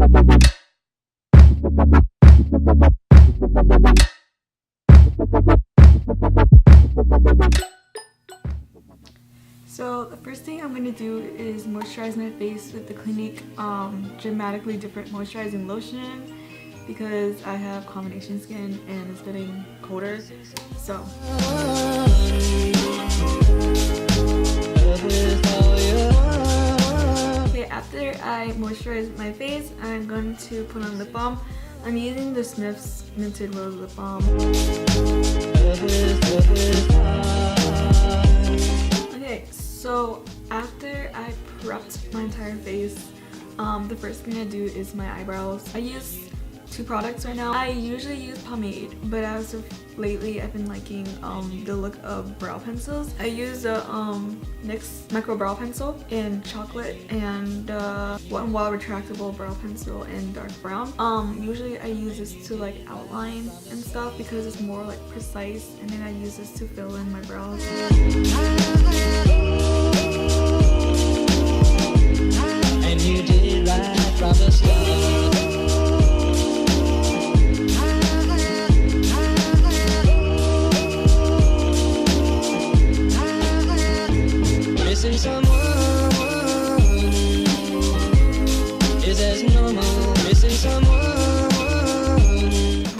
So the first thing I'm going to do is moisturize my face with the Clinique dramatically different moisturizing lotion because I have combination skin and it's getting colder. So okay, after I moisturize my face, I'm going to put on lip balm. I'm using the Smith's Minted Rose Lip Balm. Okay, so after I prepped my entire face, the first thing I do is my eyebrows. I use two products right now. I usually use pomade, but as of lately I've been liking the look of brow pencils. I use the NYX micro brow pencil in chocolate and Wet n Wild retractable brow pencil in dark brown. Usually I use this to like outline and stuff because it's more like precise, and then I use this to fill in my brows. And you did right from the start. Missing someone is as normal. Missing someone.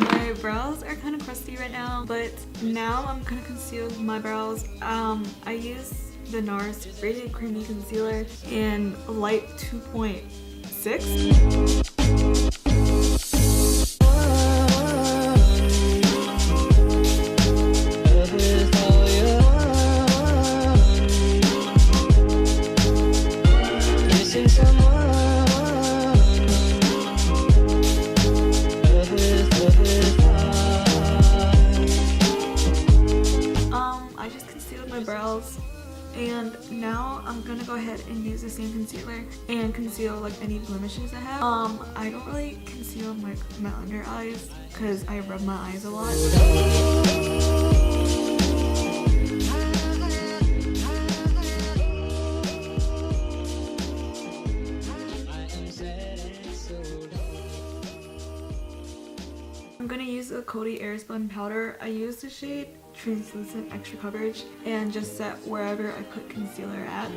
My brows are kind of crusty right now, but now I'm gonna conceal my brows. I use the NARS Radiant Creamy Concealer in light 2.6. I just concealed my brows, and now I'm gonna go ahead and use the same concealer and conceal like any blemishes I have. I don't really conceal my under eyes because I rub my eyes a lot. I'm gonna use a Coty airspun powder. I use the shade Translucent Extra Coverage and just set wherever I put concealer at.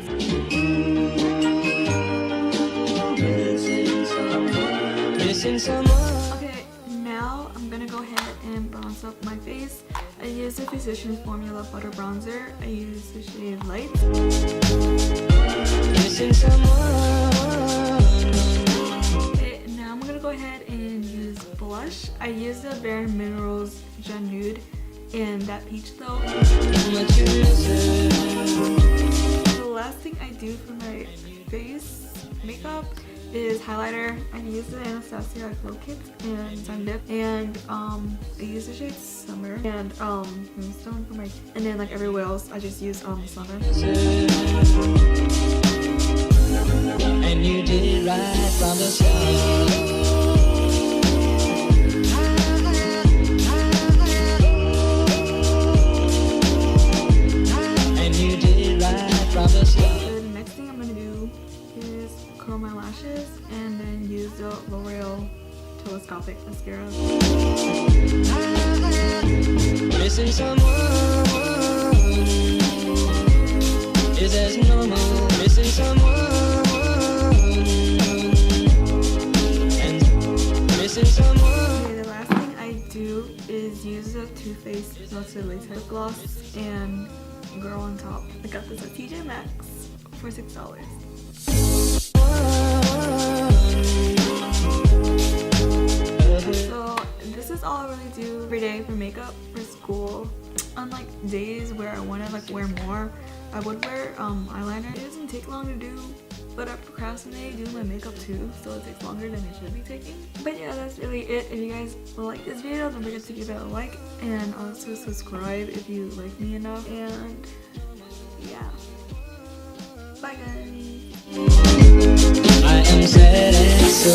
Okay, now I'm gonna go ahead and bronze up my face. I use the Physicians Formula Butter Bronzer. I use the shade Light. Okay, now I'm gonna go ahead and use blush. I use the bareminerals Nude in that peach though. The last thing I do for my face makeup is highlighter. I use the Anastasia Glow Kit and Sun Dip, and I use the shade Summer and Moonstone for my, and then like everywhere else I just use Summer. And you did right from the start. The next thing I'm going to do is curl my lashes and then use the L'Oreal telescopic mascara. Missing someone is as normal. Missing someone and missing someone. Okay, the last thing I do is use the Too Faced Melted Latex Lip Gloss and Girl on Top. I got this at TJ Maxx for $6. So this is all I really do every day for makeup for school. On like days where I want to like wear more, I would wear eyeliner. It doesn't take long to do, but I procrastinate doing my makeup too, so it takes longer than it should be taking. But yeah, that's really it. If you guys like this video, don't forget to give it a like and also subscribe if you like me enough. And yeah, bye guys. I am sad and so